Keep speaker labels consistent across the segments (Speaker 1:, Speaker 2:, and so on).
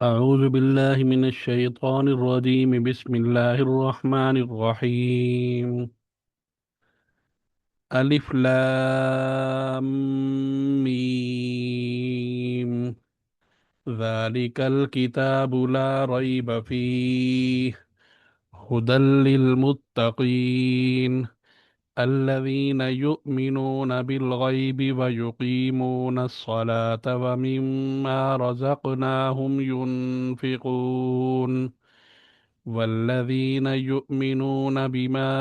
Speaker 1: أعوذ بالله من الشيطان الرجيم بسم الله الرحمن الرحيم ألف لام ميم ذلك الكتاب لا ريب فيه هدى للمتقين الذين يؤمنون بالغيب ويقيمون الصلاة ومما رزقناهم ينفقون والذين يؤمنون بما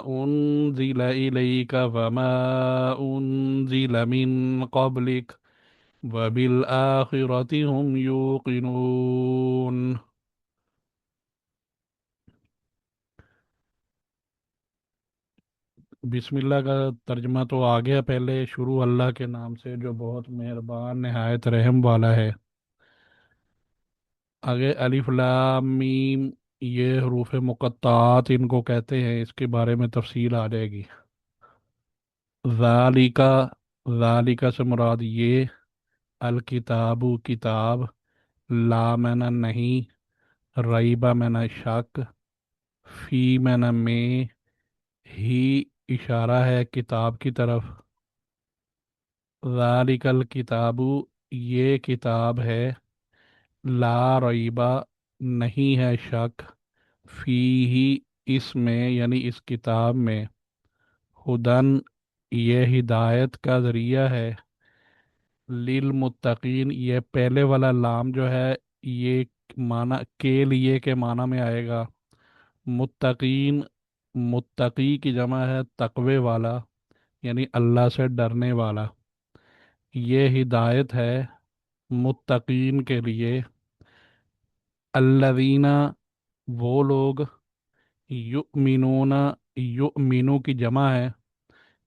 Speaker 1: أنزل إليك وما أنزل من قبلك وبالآخرة هم يوقنون۔ بسم اللہ کا ترجمہ تو آ گیا، پہلے شروع اللہ کے نام سے جو بہت مہربان نہایت رحم والا ہے۔ آگے الف لام میم، یہ حروف مقطعات ان کو کہتے ہیں، اس کے بارے میں تفصیل آ جائے گی۔ ذالکا، ذالکا سے مراد یہ، الکتاب کتاب، لا معنی نہیں، ریبہ معنی شک، فی معنی میں، ہی اشارہ ہے کتاب کی طرف۔ ذالک الکتاب، یہ کتاب ہے، لا ریبہ نہیں ہے شک، فی ہی اس میں یعنی اس کتاب میں، ہدن یہ ہدایت کا ذریعہ ہے، للمتقین یہ پہلے والا لام جو ہے یہ معنی کے لیے کے معنی میں آئے گا۔ متقین، متقی کی جمع ہے تقوی والا، یعنی اللہ سے ڈرنے والا۔ یہ ہدایت ہے متقین کے لیے، الذین وہ لوگ، یؤمنون، یؤمنو کی جمع ہے،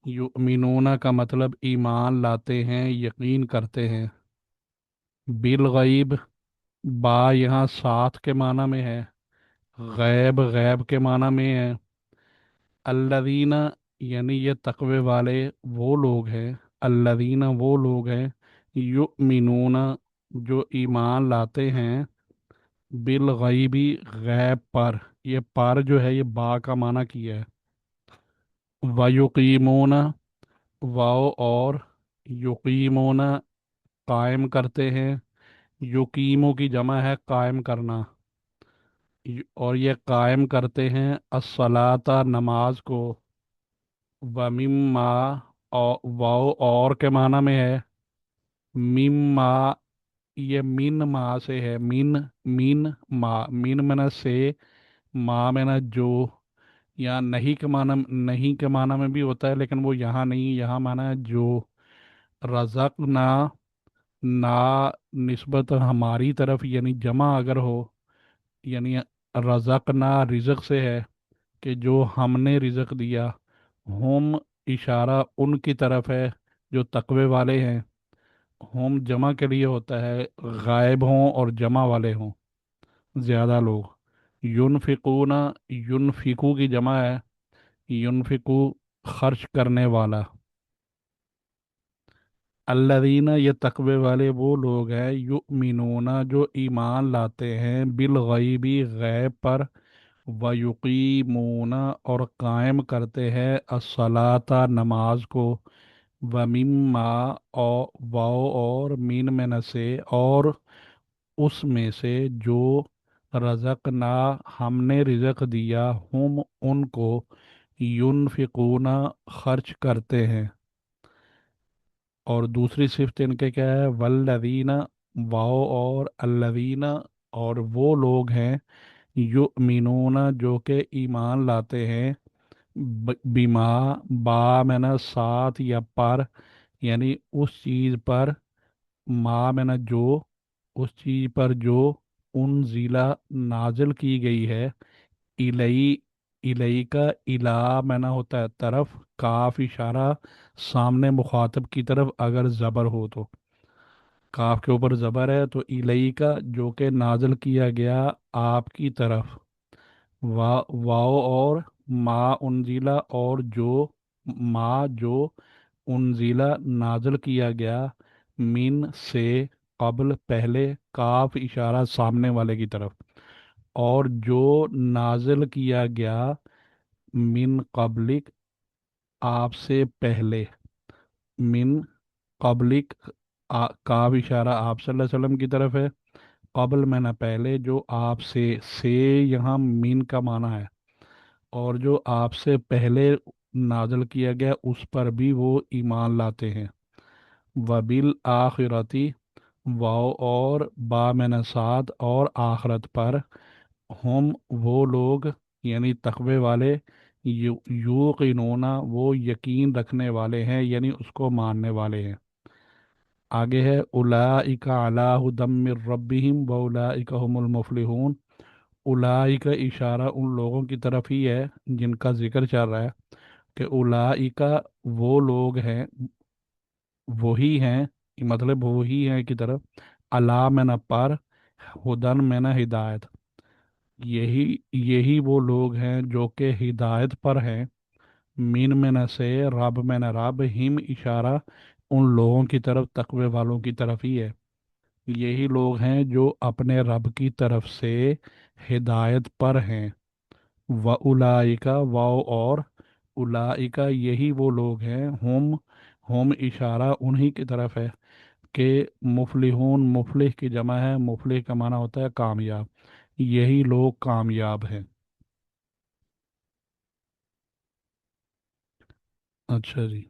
Speaker 1: یؤمنون کا مطلب ایمان لاتے ہیں، یقین کرتے ہیں۔ بالغیب، با یہاں ساتھ کے معنی میں ہے، غیب غیب کے معنی میں ہے۔ الذین یعنی یہ تقوی والے وہ لوگ ہیں، الذین وہ لوگ ہیں، یؤمنون جو ایمان لاتے ہیں، بالغیبی غیب پر، یہ پر جو ہے یہ با کا معنی کیا ہے۔ ویقیمون، واو اور، یقیمون قائم کرتے ہیں، یقیموں کی جمع ہے قائم کرنا، اور یہ قائم کرتے ہیں الصلاۃ نماز کو، ومما، واو اور کے معنی میں ہے، مما یہ من ما سے ہے، من، من ما، من منا سے، ما منا جو، یا نہیں کے معنی، نہیں کے معنی میں بھی ہوتا ہے لیکن وہ یہاں نہیں، یہاں معنی ہے جو، رزقنا، نا نسبت ہماری طرف یعنی جمع اگر ہو، یعنی رزقنا رزق سے ہے کہ جو ہم نے رزق دیا، ہم اشارہ ان کی طرف ہے جو تقوی والے ہیں، ہم جمع کے لیے ہوتا ہے غائب ہوں اور جمع والے ہوں زیادہ لوگ۔ ینفقون، ینفقو کی جمع ہے، ینفقو خرچ کرنے والا۔ الذین یہ تقوی والے وہ لوگ ہیں، یؤمنون جو ایمان لاتے ہیں، بالغیبی غیب پر، ویقیمون اور قائم کرتے ہیں الصلاۃ نماز کو، ومما واو اور مین میں سے اور اس میں سے جو، رزقنا ہم نے رزق دیا، ہم ان کو، ینفقون خرچ کرتے ہیں۔ اور دوسری صفت ان کے کیا ہے، والذین، واو اور الذین اور وہ لوگ ہیں، یؤمنون جو کہ ایمان لاتے ہیں، بما با میں نا ساتھ یا پر، یعنی اس چیز پر، ما میں نا جو، اس چیز پر جو، ان ضلع نازل کی گئی ہے، الئی، الئی کا الا میں نا ہوتا ہے طرف، کاف اشارہ سامنے مخاطب کی طرف اگر زبر ہو تو، کاف کے اوپر زبر ہے تو الئی کا جو کہ نازل کیا گیا آپ کی طرف، واو اور ما انزیلا اور جو، ما جو انزیلا نازل کیا گیا، من سے، قبل پہلے، کاف اشارہ سامنے والے کی طرف، اور جو نازل کیا گیا من قبلک آپ سے پہلے، من قبلک کاف اشارہ آپ صلی اللہ علیہ وسلم کی طرف ہے، قبل میں نہ پہلے، جو آپ سے یہاں من کا معنی ہے، اور جو آپ سے پہلے نازل کیا گیا اس پر بھی وہ ایمان لاتے ہیں، وبال آخرتی، واو اور با میں نہ ساتھ، اور آخرت پر، ہم وہ لوگ یعنی تقوی والے، یوقنون وہ یقین رکھنے والے ہیں یعنی اس کو ماننے والے ہیں۔ آگے ہے اولئک علی ھدی من ربہم واولئک ھم المفلحون۔ اولئک اشارہ ان لوگوں کی طرف ہی ہے جن کا ذکر چل رہا ہے، کہ اولئک وہ لوگ ہیں، وہی ہیں، مطلب وہی ہیں کی طرف، علی میں نہ پر، ہدن میں نہ ہدایت، یہی یہی وہ لوگ ہیں جو کہ ہدایت پر ہیں، مین میں نہ سے، رب میں نہ رب، ہم اشارہ ان لوگوں کی طرف، تقوی والوں کی طرف ہی ہے، یہی لوگ ہیں جو اپنے رب کی طرف سے ہدایت پر ہیں، و اولائکا واؤ اور اولائکا یہی وہ لوگ ہیں، ہم اشارہ انہی کی طرف ہے، کہ مفلحون، مفلح کی جمع ہے، مفلح کا معنی ہوتا ہے کامیاب، یہی لوگ کامیاب ہیں۔ اچھا جی،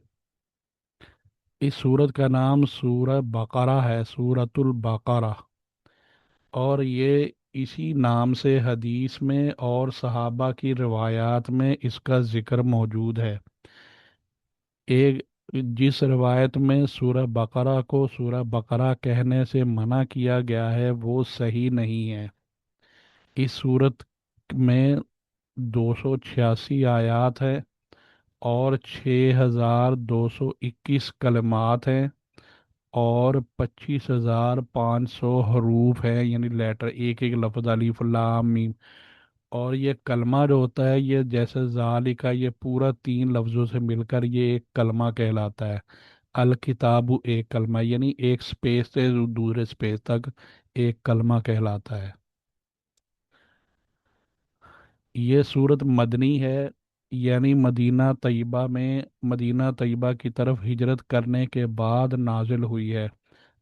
Speaker 1: اس سورت کا نام سورہ بقرہ ہے، سورۃ البقرہ، اور یہ اسی نام سے حدیث میں اور صحابہ کی روایات میں اس کا ذکر موجود ہے۔ ایک جس روایت میں سورہ بقرہ کو سورہ بقرہ کہنے سے منع کیا گیا ہے وہ صحیح نہیں ہے۔ اس سورت میں 286 آیات ہے اور 6221 کلمات ہیں، اور 25,500 حروف ہیں، یعنی لیٹر، ایک ایک لفظ، الف لام میم، اور یہ کلمہ جو ہوتا ہے یہ جیسے ذالکا، یہ پورا 3 لفظوں سے مل کر یہ ایک کلمہ کہلاتا ہے۔ الکتاب ایک کلمہ، یعنی ایک سپیس سے دوسرے سپیس تک ایک کلمہ کہلاتا ہے۔ یہ صورت مدنی ہے، یعنی مدینہ طیبہ کی طرف ہجرت کرنے کے بعد نازل ہوئی ہے،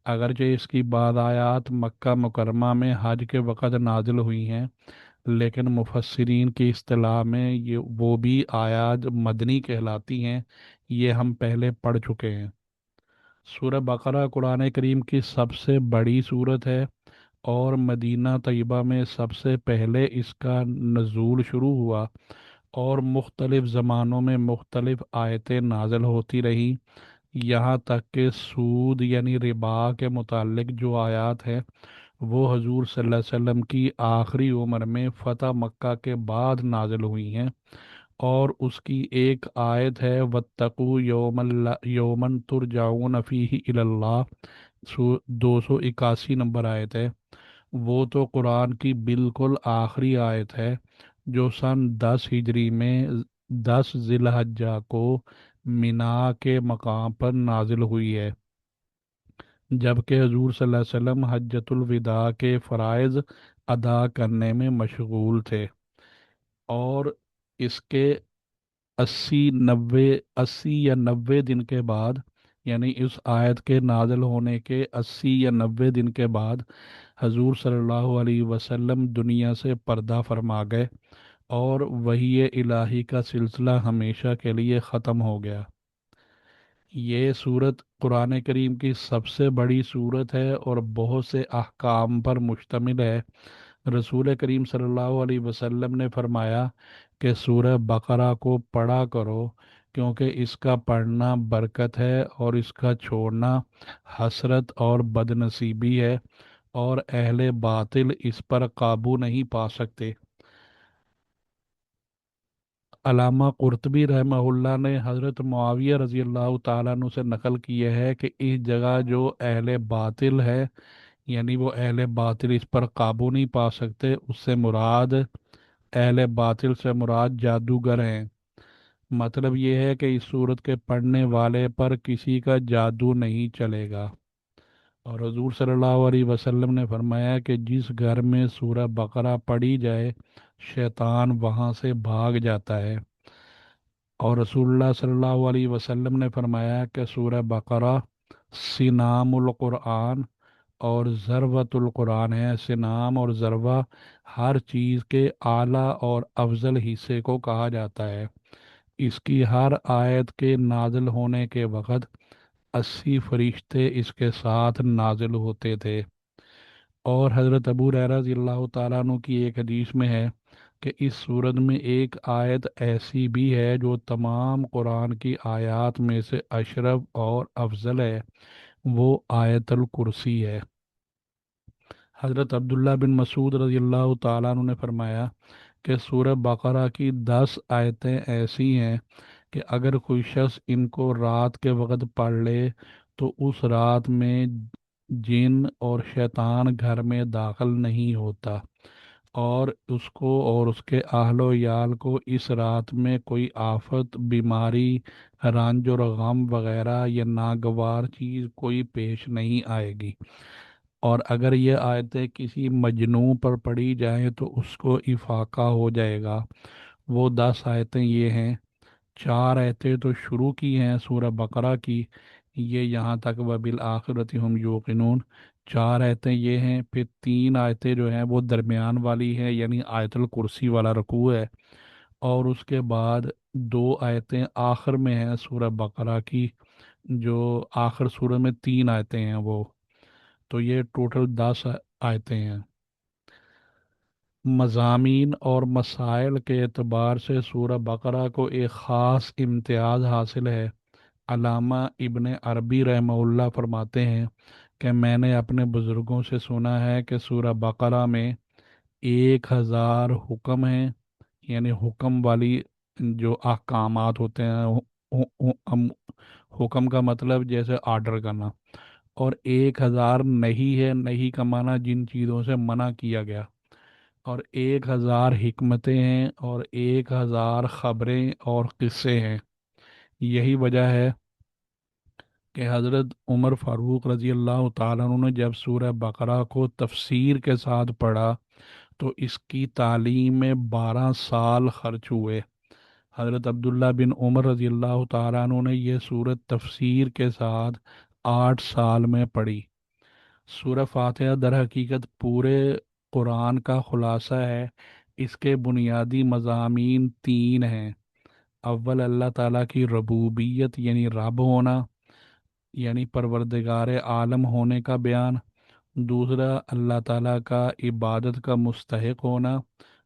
Speaker 1: اگرچہ اس کی بعض آیات مکہ مکرمہ میں حج کے وقت نازل ہوئی ہیں، لیکن مفسرین کی اصطلاح میں یہ وہ بھی آیات مدنی کہلاتی ہیں، یہ ہم پہلے پڑھ چکے ہیں۔ سورہ بقرہ قرآن کریم کی سب سے بڑی سورت ہے، اور مدینہ طیبہ میں سب سے پہلے اس کا نزول شروع ہوا، اور مختلف زمانوں میں مختلف آیتیں نازل ہوتی رہیں، یہاں تک کہ سود یعنی ربا کے متعلق جو آیات ہیں وہ حضور صلی اللہ علیہ وسلم کی آخری عمر میں فتح مکہ کے بعد نازل ہوئی ہیں، اور اس کی ایک آیت ہے وَاتَّقُوا یومن ترجعون فیہ الی اللہ، 281 نمبر آیت ہے، وہ تو قرآن کی بالکل آخری آیت ہے، جو سن 10 ہجری میں 10 ذی الحجہ کو مینا کے مقام پر نازل ہوئی ہے، جبکہ حضور صلی اللہ علیہ وسلم حجۃ الوداع کے فرائض ادا کرنے میں مشغول تھے، اور اس کے 80 یا 90 دن کے بعد، یعنی اس آیت کے نازل ہونے کے 80 یا 90 دن کے بعد، حضور صلی اللہ علیہ وسلم دنیا سے پردہ فرما گئے، اور وحی الہی کا سلسلہ ہمیشہ کے لیے ختم ہو گیا۔ یہ صورت قرآن کریم کی سب سے بڑی صورت ہے اور بہت سے احکام پر مشتمل ہے۔ رسول کریم صلی اللہ علیہ وسلم نے فرمایا کہ سورہ بقرہ کو پڑھا کرو، کیونکہ اس کا پڑھنا برکت ہے اور اس کا چھوڑنا حسرت اور بدنصیبی ہے، اور اہل باطل اس پر قابو نہیں پا سکتے۔ علامہ قرطبی رحمہ اللہ نے حضرت معاویہ رضی اللہ تعالیٰ عنہ سے نقل کیا ہے کہ اس جگہ جو اہل باطل ہے، یعنی وہ اہل باطل اس پر قابو نہیں پا سکتے، اس سے مراد، اہل باطل سے مراد جادوگر ہیں، مطلب یہ ہے کہ اس صورت کے پڑھنے والے پر کسی کا جادو نہیں چلے گا، اور حضور صلی اللہ علیہ وسلم نے فرمایا کہ جس گھر میں سورہ بقرہ پڑھی جائے شیطان وہاں سے بھاگ جاتا ہے۔ اور رسول اللہ صلی اللہ علیہ وسلم نے فرمایا کہ سورہ بقرہ سنام القرآن اور ضربۃ القرآن ہے۔ سنام اور ضربہ ہر چیز کے اعلیٰ اور افضل حصے کو کہا جاتا ہے۔ اس کی ہر آیت کے نازل ہونے کے وقت 80 فرشتے اس کے ساتھ نازل ہوتے تھے۔ اور حضرت ابو ہریرہ رضی اللہ تعالیٰ عنہ کی ایک حدیث میں ہے کہ اس سورت میں ایک آیت ایسی بھی ہے جو تمام قرآن کی آیات میں سے اشرف اور افضل ہے، وہ آیت الکرسی ہے۔ حضرت عبداللہ بن مسعود رضی اللہ تعالیٰ عنہ نے فرمایا کہ سورہ بقرہ کی 10 آیتیں ایسی ہیں کہ اگر کوئی شخص ان کو رات کے وقت پڑھ لے تو اس رات میں جن اور شیطان گھر میں داخل نہیں ہوتا، اور اس کو اور اس کے اہل و عیال کو اس رات میں کوئی آفت، بیماری، رنج اور غم وغیرہ یا ناگوار چیز کوئی پیش نہیں آئے گی۔ اور اگر یہ آیتیں کسی مجنوں پر پڑھی جائیں تو اس کو افاقہ ہو جائے گا۔ وہ 10 آیتیں یہ ہیں، 4 آیتیں تو شروع کی ہیں سورہ بقرہ کی، یہ یہاں تک وبالآخرۃ ہم یوقنون، 4 آیتیں یہ ہیں، پھر 3 آیتیں جو ہیں وہ درمیان والی ہیں، یعنی آیت الکرسی والا رکوع ہے، اور اس کے بعد 2 آیتیں آخر میں ہیں سورہ بقرہ کی، جو آخر سورہ میں 3 آیتیں ہیں وہ، تو یہ ٹوٹل 10 آیتیں ہیں۔ مضامین اور مسائل کے اعتبار سے سورہ بقرہ کو ایک خاص امتیاز حاصل ہے۔ علامہ ابن عربی رحمہ اللہ فرماتے ہیں کہ میں نے اپنے بزرگوں سے سنا ہے کہ سورہ بقرہ میں 1000 حکم ہیں، یعنی حکم والی جو احکامات ہوتے ہیں، حکم کا مطلب جیسے آرڈر کرنا، اور 1000 نہیں ہے، نہیں کا معنی جن چیزوں سے منع کیا گیا، اور 1000 حکمتیں ہیں، اور 1000 خبریں اور قصے ہیں۔ یہی وجہ ہے کہ حضرت عمر فاروق رضی اللہ تعالیٰ عنہ نے جب سورہ بقرہ کو تفسیر کے ساتھ پڑھا تو اس کی تعلیم میں 12 سال خرچ ہوئے۔ حضرت عبداللہ بن عمر رضی اللہ تعالیٰ عنہ نے یہ سورت تفسیر کے ساتھ 8 سال میں پڑھی۔ سورہ فاتحہ در حقیقت پورے قرآن کا خلاصہ ہے۔ اس کے بنیادی مضامین 3 ہیں۔ اول، اللہ تعالیٰ کی ربوبیت یعنی رب ہونا، یعنی پروردگار عالم ہونے کا بیان۔ دوسرا، اللہ تعالیٰ کا عبادت کا مستحق ہونا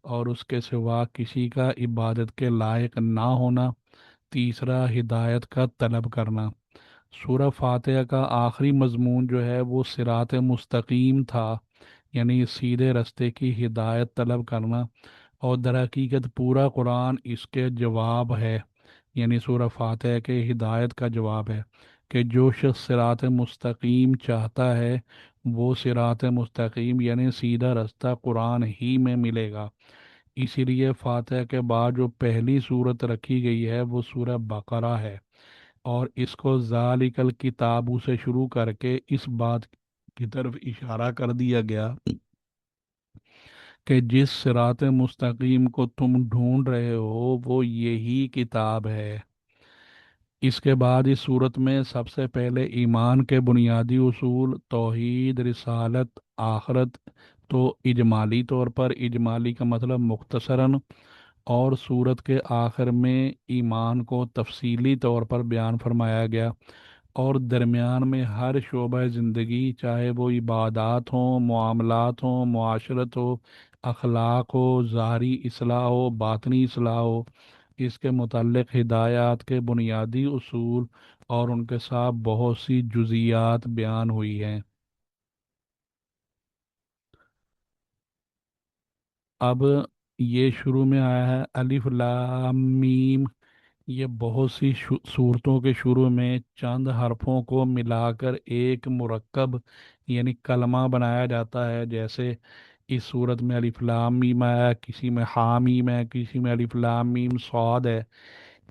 Speaker 1: اور اس کے سوا کسی کا عبادت کے لائق نہ ہونا۔ تیسرا، ہدایت کا طلب کرنا۔ سورہ فاتحہ کا آخری مضمون جو ہے وہ صراط مستقیم تھا، یعنی سیدھے رستے کی ہدایت طلب کرنا، اور در حقیقت پورا قرآن اس کے جواب ہے، یعنی سورہ فاتحہ کے ہدایت کا جواب ہے کہ جو شخص صراط مستقیم چاہتا ہے وہ صراط مستقیم یعنی سیدھا رستہ قرآن ہی میں ملے گا۔ اسی لیے فاتحہ کے بعد جو پہلی صورت رکھی گئی ہے وہ سورہ بقرہ ہے، اور اس کو ذالک الکتاب سے شروع کر کے اس بات کی طرف اشارہ کر دیا گیا کہ جس صراط مستقیم کو تم ڈھونڈ رہے ہو وہ یہی کتاب ہے۔ اس کے بعد اس صورت میں سب سے پہلے ایمان کے بنیادی اصول، توحید، رسالت، آخرت، تو اجمالی طور پر، اجمالی کا مطلب مختصراً، اور صورت کے آخر میں ایمان کو تفصیلی طور پر بیان فرمایا گیا، اور درمیان میں ہر شعبہ زندگی، چاہے وہ عبادات ہوں، معاملات ہوں، معاشرت ہو، اخلاق ہو، ظاہری اصلاح ہو، باطنی اصلاح ہو، اس کے متعلق ہدایات کے بنیادی اصول اور ان کے ساتھ بہت سی جزیات بیان ہوئی ہیں۔ اب یہ شروع میں آیا ہے الف لام میم، یہ بہت سی صورتوں کے شروع میں چند حرفوں کو ملا کر ایک مرکب یعنی کلمہ بنایا جاتا ہے، جیسے اس صورت میں الف لام میم ہے، کسی میں ہا میم ہے، کسی میں الف لام میم صاد ہے۔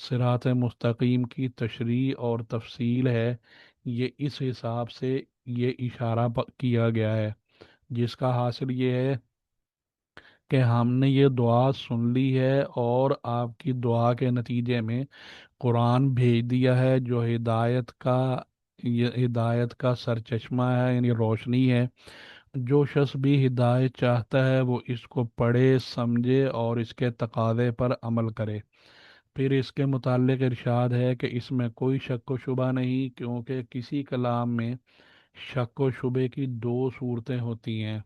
Speaker 1: صراط مستقیم کی تشریح اور تفصیل ہے، یہ اس حساب سے یہ اشارہ کیا گیا ہے، جس کا حاصل یہ ہے کہ ہم نے یہ دعا سن لی ہے اور آپ کی دعا کے نتیجے میں قرآن بھیج دیا ہے، جو ہدایت کا سرچشمہ ہے، یعنی روشنی ہے۔ جو شخص بھی ہدایت چاہتا ہے وہ اس کو پڑھے، سمجھے اور اس کے تقاضے پر عمل کرے۔ پھر اس کے متعلق ارشاد ہے کہ اس میں کوئی شک و شبہ نہیں، کیونکہ کسی کلام میں شک و شبے کی دو صورتیں ہوتی ہیں۔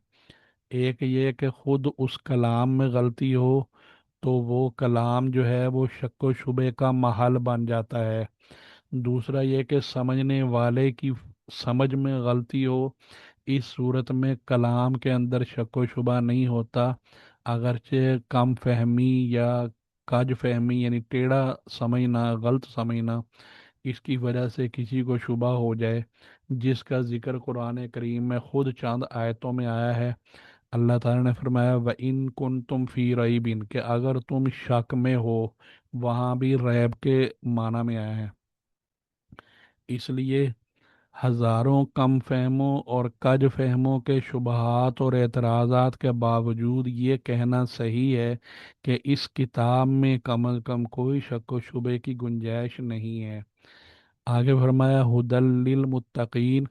Speaker 1: ایک یہ کہ خود اس کلام میں غلطی ہو تو وہ کلام جو ہے وہ شک و شبے کا محل بن جاتا ہے۔ دوسرا یہ کہ سمجھنے والے کی سمجھ میں غلطی ہو، اس صورت میں کلام کے اندر شک و شبہ نہیں ہوتا، اگرچہ کم فہمی یا کج فہمی یعنی ٹیڑھا سمجھنا، غلط سمجھنا، اس کی وجہ سے کسی کو شبہ ہو جائے، جس کا ذکر قرآن کریم میں خود چند آیتوں میں آیا ہے۔ اللہ تعالیٰ نے فرمایا وَإِن كُنتُمْ فِي رَيْبٍ، کہ اگر تم شک میں ہو، وہاں بھی ریب کے معنی میں آیا ہے۔ اس لیے ہزاروں کم فہموں اور کج فہموں کے شبہات اور اعتراضات کے باوجود یہ کہنا صحیح ہے کہ اس کتاب میں کم از کم کوئی شک و شبے کی گنجائش نہیں ہے۔ آگے فرمایا ہدل للمتقین،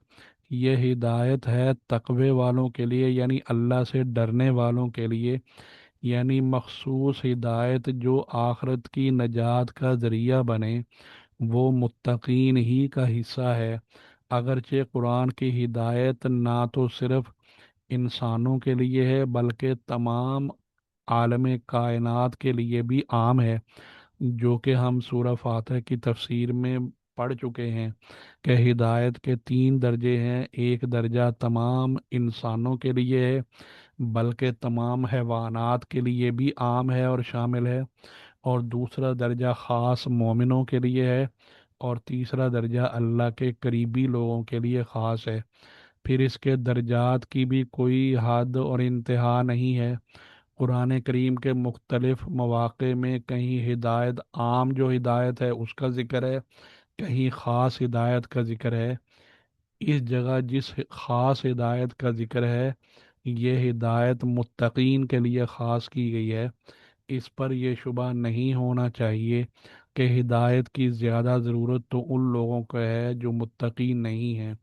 Speaker 1: یہ ہدایت ہے تقوی والوں کے لیے، یعنی اللہ سے ڈرنے والوں کے لیے، یعنی مخصوص ہدایت جو آخرت کی نجات کا ذریعہ بنے، وہ متقین ہی کا حصہ ہے۔ اگرچہ قرآن کی ہدایت نہ تو صرف انسانوں کے لیے ہے بلکہ تمام عالم کائنات کے لیے بھی عام ہے، جو کہ ہم سورہ فاتح کی تفسیر میں پڑھ چکے ہیں کہ ہدایت کے تین درجے ہیں۔ ایک درجہ تمام انسانوں کے لیے ہے، بلکہ تمام حیوانات کے لیے بھی عام ہے اور شامل ہے، اور دوسرا درجہ خاص مومنوں کے لیے ہے، اور تیسرا درجہ اللہ کے قریبی لوگوں کے لیے خاص ہے۔ پھر اس کے درجات کی بھی کوئی حد اور انتہا نہیں ہے۔ قرآن کریم کے مختلف مواقع میں کہیں ہدایت عام جو ہدایت ہے اس کا ذکر ہے، کہیں خاص ہدایت کا ذکر ہے۔ اس جگہ جس خاص ہدایت کا ذکر ہے، یہ ہدایت متقین کے لیے خاص کی گئی ہے۔ اس پر یہ شبہ نہیں ہونا چاہیے کہ ہدایت کی زیادہ ضرورت تو ان لوگوں کو ہے جو متقی نہیں ہیں،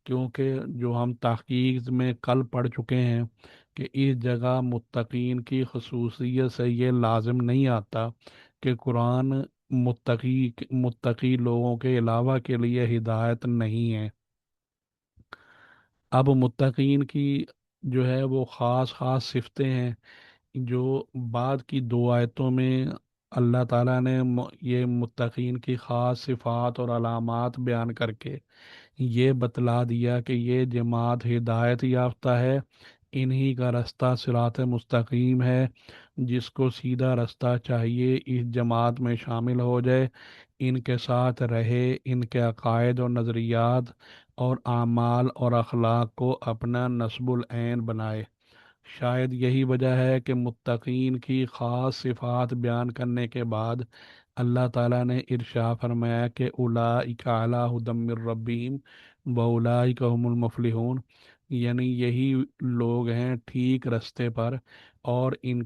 Speaker 1: کیونکہ جو ہم تحقیق میں کل پڑھ چکے ہیں کہ اس جگہ متقین کی خصوصیت سے یہ لازم نہیں آتا کہ قرآن متقی لوگوں کے علاوہ کے لیے ہدایت نہیں ہے۔ اب متقین کی جو ہے وہ خاص خاص صفتیں ہیں، جو بعد کی دو آیتوں میں اللہ تعالیٰ نے یہ متقین کی خاص صفات اور علامات بیان کر کے یہ بتلا دیا کہ یہ جماعت ہدایت یافتہ ہے، انہی کا رستہ صراط مستقیم ہے۔ جس کو سیدھا رستہ چاہیے اس جماعت میں شامل ہو جائے، ان کے ساتھ رہے، ان کے عقائد اور نظریات اور اعمال اور اخلاق کو اپنا نصب العین بنائے۔ شاید یہی وجہ ہے کہ متقین کی خاص صفات بیان کرنے کے بعد اللہ تعالیٰ نے ارشاد فرمایا کہ اولئک علی ھدی من ربہم واولئک ھم المفلحون، یعنی یہی لوگ ہیں ٹھیک رستے پر، اور ان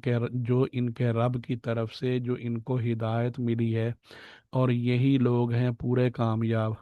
Speaker 1: کے رب کی طرف سے جو ان کو ہدایت ملی ہے، اور یہی لوگ ہیں پورے کامیاب۔